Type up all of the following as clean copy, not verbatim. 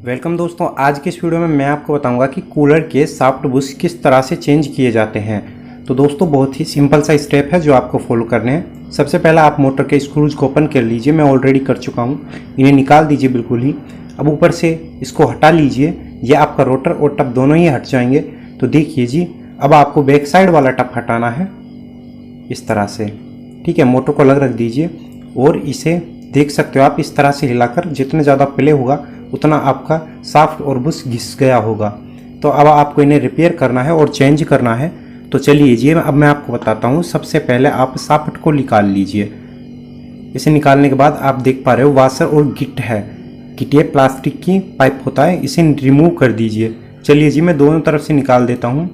Welcome दोस्तों, आज की इस वीडियो में मैं आपको बताऊंगा कि कूलर के सॉफ्ट बुश किस तरह से चेंज किए जाते हैं। तो दोस्तों बहुत ही सिंपल सा स्टेप है जो आपको फॉलो करने हैं। सबसे पहला आप मोटर के स्क्रूज को ओपन कर लीजिए। मैं ऑलरेडी कर चुका हूं, इन्हें निकाल दीजिए बिल्कुल ही। अब ऊपर से इसको हटा लीजिए, ये आपका रोटर और टप दोनों ही हट जाएंगे। तो देखिए जी, अब आपको बैक साइड वाला टप हटाना है इस तरह से। ठीक है, मोटर को अलग रख दीजिए और इसे देख सकते हो आप इस तरह से हिलाकर, जितने ज़्यादा प्ले होगा उतना आपका साफ्ट और बुश घिस गया होगा। तो अब आपको इन्हें रिपेयर करना है और चेंज करना है। तो चलिए जी, अब मैं आपको बताता हूँ। सबसे पहले आप साफ्ट को निकाल लीजिए। इसे निकालने के बाद आप देख पा रहे हो वाशर और गिट है। गिट ये प्लास्टिक की पाइप होता है, इसे रिमूव कर दीजिए। चलिए जी, मैं दोनों तरफ से निकाल देता हूँ।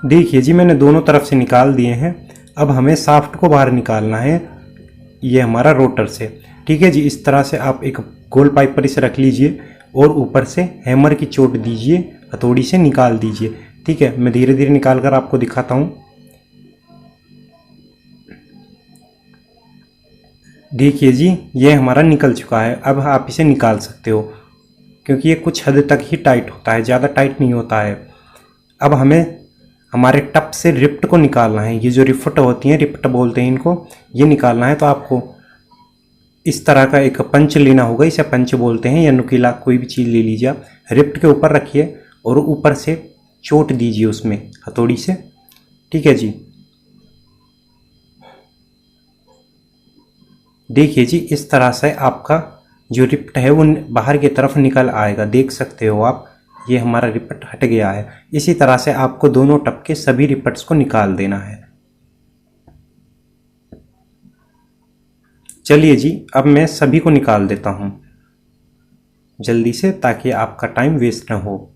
देखिए जी, मैंने दोनों तरफ से निकाल दिए हैं। अब हमें साफ्ट को बाहर निकालना है, ये हमारा रोटर से। ठीक है जी, इस तरह से आप एक गोल पाइप पर इसे रख लीजिए और ऊपर से हैमर की चोट दीजिए, हथौड़ी से निकाल दीजिए। ठीक है, मैं धीरे धीरे निकाल कर आपको दिखाता हूँ। देखिए जी, ये हमारा निकल चुका है। अब आप इसे निकाल सकते हो, क्योंकि ये कुछ हद तक ही टाइट होता है, ज़्यादा टाइट नहीं होता है। अब हमें हमारे टप से रिप्ट को निकालना है। ये जो रिफ्ट होती हैं, रिप्ट बोलते हैं इनको, ये निकालना है। तो आपको इस तरह का एक पंच लेना होगा, इसे पंच बोलते हैं, या नुकीला कोई भी चीज़ ले लीजिए आप। रिप्ट के ऊपर रखिए और ऊपर से चोट दीजिए उसमें हथौड़ी से। ठीक है जी, देखिए जी, इस तरह से आपका जो रिप्ट है वो बाहर की तरफ निकल आएगा। देख सकते हो आप, ये हमारा रिपट हट गया है। इसी तरह से आपको दोनों टप के सभी रिपट्स को निकाल देना है। चलिए जी, अब मैं सभी को निकाल देता हूं जल्दी से, ताकि आपका टाइम वेस्ट न हो।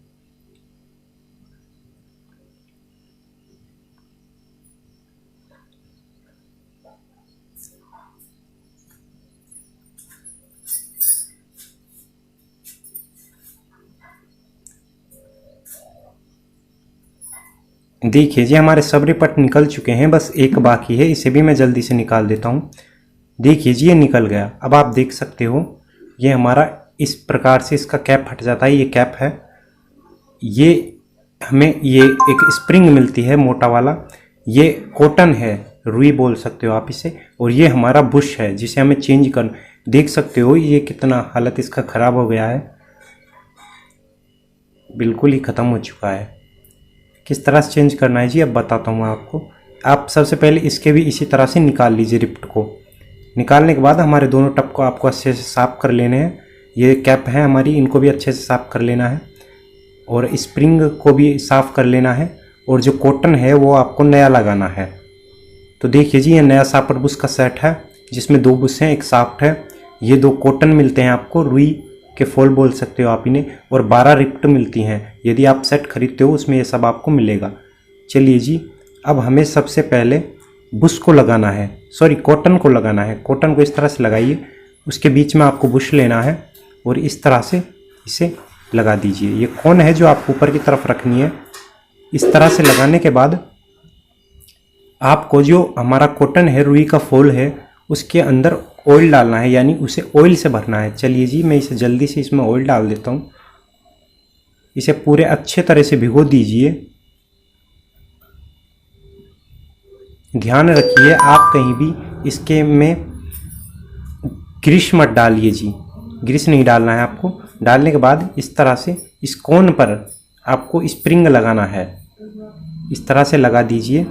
देखिए जी, हमारे सब रिपट निकल चुके हैं, बस एक बाकी है, इसे भी मैं जल्दी से निकाल देता हूं। देखिए जी, ये निकल गया। अब आप देख सकते हो, ये हमारा इस प्रकार से इसका कैप हट जाता है। ये कैप है, ये हमें ये एक स्प्रिंग मिलती है मोटा वाला। ये कॉटन है, रुई बोल सकते हो आप इसे। और ये हमारा बुश है जिसे हमें चेंज कर, देख सकते हो ये कितना हालत इसका ख़राब हो गया है, बिल्कुल ही ख़त्म हो चुका है। किस तरह से चेंज करना है जी, अब बताता हूँ आपको। आप सबसे पहले इसके भी इसी तरह से निकाल लीजिए रिप्ट को। निकालने के बाद हमारे दोनों टप को आपको अच्छे से साफ़ कर लेने हैं। ये कैप है हमारी, इनको भी अच्छे से साफ़ कर लेना है और स्प्रिंग को भी साफ़ कर लेना है। और जो कॉटन है वो आपको नया लगाना है। तो देखिए जी, ये नया सापर बुश का सेट है, जिसमें 2 बुश हैं, एक साफ्ट है। ये 2 कॉटन मिलते हैं आपको, रुई के फॉल बोल सकते हो आप इन्हें, और 12 रिप्ट मिलती हैं। यदि आप सेट खरीदते हो उसमें ये सब आपको मिलेगा। चलिए जी, अब हमें सबसे पहले बुश को लगाना है, सॉरी कॉटन को लगाना है। कॉटन को इस तरह से लगाइए, उसके बीच में आपको बुश लेना है और इस तरह से इसे लगा दीजिए। ये कोन है जो आपको ऊपर की तरफ रखनी है। इस तरह से लगाने के बाद आपको जो हमारा कॉटन है, रुई का फॉल है, उसके अंदर ऑयल डालना है, यानी उसे ऑयल से भरना है। चलिए जी, मैं इसे जल्दी से इसमें ऑयल डाल देता हूँ। इसे पूरे अच्छे तरह से भिगो दीजिए। ध्यान रखिए आप कहीं भी इसके में ग्रीस मत डालिए जी, ग्रीस नहीं डालना है आपको। डालने के बाद इस तरह से इस कोन पर आपको स्प्रिंग लगाना है, इस तरह से लगा दीजिए।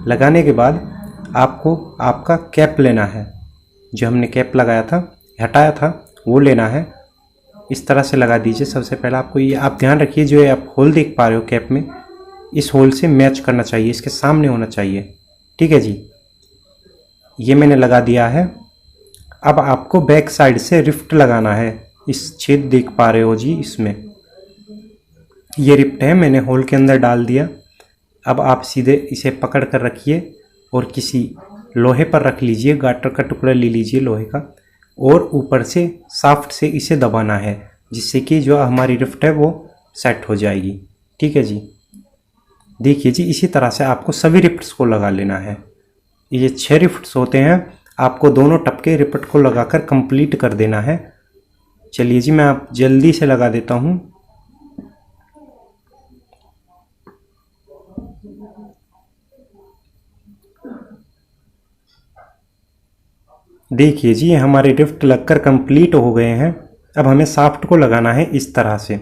लगाने के बाद आपको आपका कैप लेना है, जो हमने कैप लगाया था, हटाया था, वो लेना है। इस तरह से लगा दीजिए। सबसे पहले आपको ये, आप ध्यान रखिए, जो आप होल देख पा रहे हो कैप में, इस होल से मैच करना चाहिए, इसके सामने होना चाहिए। ठीक है जी, ये मैंने लगा दिया है। अब आपको बैक साइड से रिफ्ट लगाना है। इस छेद देख पा रहे हो जी, इसमें ये रिफ्ट है, मैंने होल के अंदर डाल दिया। अब आप सीधे इसे पकड़ कर रखिए और किसी लोहे पर रख लीजिए, गाटर का टुकड़ा ले लीजिए लोहे का, और ऊपर से साफ्ट से इसे दबाना है, जिससे कि जो हमारी रिफ्ट है वो सेट हो जाएगी। ठीक है जी, देखिए जी, इसी तरह से आपको सभी रिफ्ट्स को लगा लेना है। ये 6 रिफ्ट्स होते हैं। आपको दोनों टपके रिपट को लगाकर कंप्लीट कर देना है। चलिए जी, मैं आप जल्दी से लगा देता हूँ। देखिए जी, हमारे रिफ्ट लगकर कंप्लीट हो गए हैं। अब हमें शाफ्ट को लगाना है इस तरह से।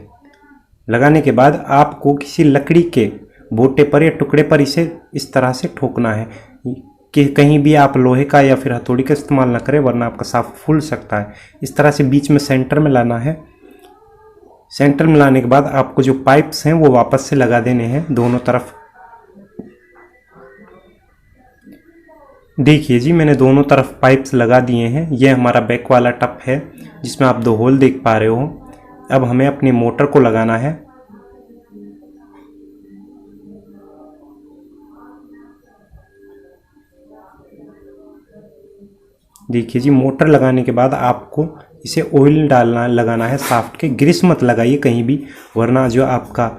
लगाने के बाद आपको किसी लकड़ी के बोटे पर या टुकड़े पर इसे इस तरह से ठोकना है कि कहीं भी आप लोहे का या फिर हथौड़ी का इस्तेमाल ना करें, वरना आपका शाफ्ट फूल सकता है। इस तरह से बीच में सेंटर में लाना है। सेंटर में लाने के बाद आपको जो पाइप्स हैं वो वापस से लगा देने हैं दोनों तरफ। देखिए जी, मैंने दोनों तरफ पाइप्स लगा दिए हैं। ये हमारा बैक वाला टप है जिसमें आप 2 होल देख पा रहे हो। अब हमें अपनी मोटर को लगाना है। देखिए जी, मोटर लगाने के बाद आपको इसे ऑयल लगाना है शाफ्ट के। ग्रीस मत लगाइए कहीं भी, वरना जो आपका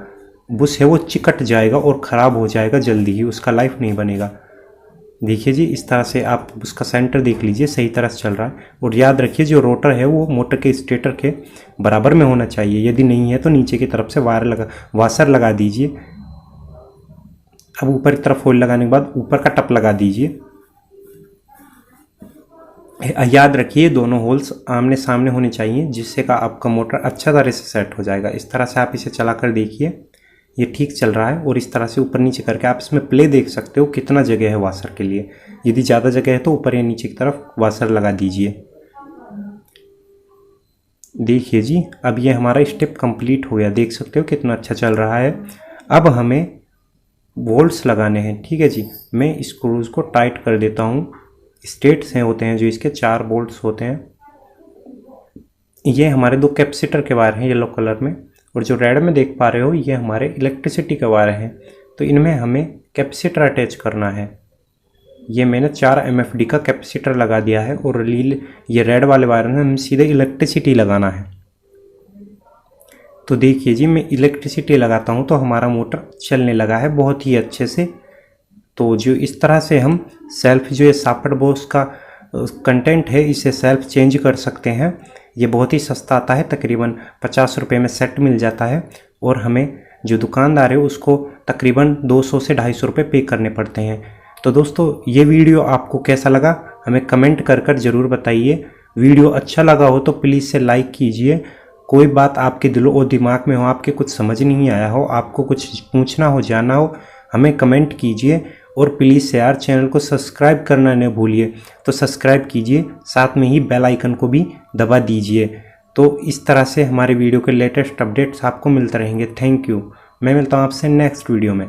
बुश है वो चिकट जाएगा और ख़राब हो जाएगा जल्दी ही, उसका लाइफ नहीं बनेगा। देखिए जी, इस तरह से आप उसका सेंटर देख लीजिए, सही तरह से चल रहा है। और याद रखिए जो रोटर है वो मोटर के स्टेटर के बराबर में होना चाहिए। यदि नहीं है तो नीचे की तरफ से वाशर लगा दीजिए। अब ऊपर की तरफ ऑयल लगाने के बाद ऊपर का टप लगा दीजिए। याद रखिए दोनों होल्स आमने सामने होने चाहिए, जिससे का आपका मोटर अच्छा तरह से सेट हो जाएगा। इस तरह से आप इसे चला कर देखिए, ये ठीक चल रहा है। और इस तरह से ऊपर नीचे करके आप इसमें प्ले देख सकते हो कितना जगह है वाशर के लिए। यदि ज़्यादा जगह है तो ऊपर या नीचे की तरफ वाशर लगा दीजिए। देखिए जी, अब ये हमारा स्टेप कंप्लीट हो गया। देख सकते हो कितना अच्छा चल रहा है। अब हमें बोल्ट्स लगाने हैं। ठीक है जी, मैं स्क्रूज को टाइट कर देता हूँ। स्टेट्स हैं होते हैं जो इसके 4 बोल्ट्स होते हैं। ये हमारे 2 कैपेसिटर के वायर हैं येलो कलर में, और जो रेड में देख पा रहे हो ये हमारे इलेक्ट्रिसिटी के वायर हैं। तो इनमें हमें कैपेसिटर अटैच करना है। ये मैंने 4 MFD का कैपेसिटर लगा दिया है, और ये रेड वाले वायर में हमें सीधे इलेक्ट्रिसिटी लगाना है। तो देखिए जी, मैं इलेक्ट्रिसिटी लगाता हूँ तो हमारा मोटर चलने लगा है बहुत ही अच्छे से। तो जो इस तरह से हम सेल्फ, जो ये शाफ्ट बॉक्स का कंटेंट है, इसे सेल्फ चेंज कर सकते हैं। ये बहुत ही सस्ता आता है, तकरीबन 50 रुपये में सेट मिल जाता है। और हमें जो दुकानदार है उसको तकरीबन 200 से 250 रुपये पे करने पड़ते हैं। तो दोस्तों, ये वीडियो आपको कैसा लगा हमें कमेंट कर ज़रूर बताइए। वीडियो अच्छा लगा हो तो प्लीज़ से लाइक कीजिए। कोई बात आपके दिलो और दिमाग में हो, आपके कुछ समझ नहीं आया हो, आपको कुछ पूछना हो, जानना हो, हमें कमेंट कीजिए। और प्लीज़ से यार चैनल को सब्सक्राइब करना न भूलिए। तो सब्सक्राइब कीजिए, साथ में ही बेल आइकन को भी दबा दीजिए। तो इस तरह से हमारे वीडियो के लेटेस्ट अपडेट्स आपको मिलते रहेंगे। Thank you. मैं मिलता हूँ आपसे नेक्स्ट वीडियो में।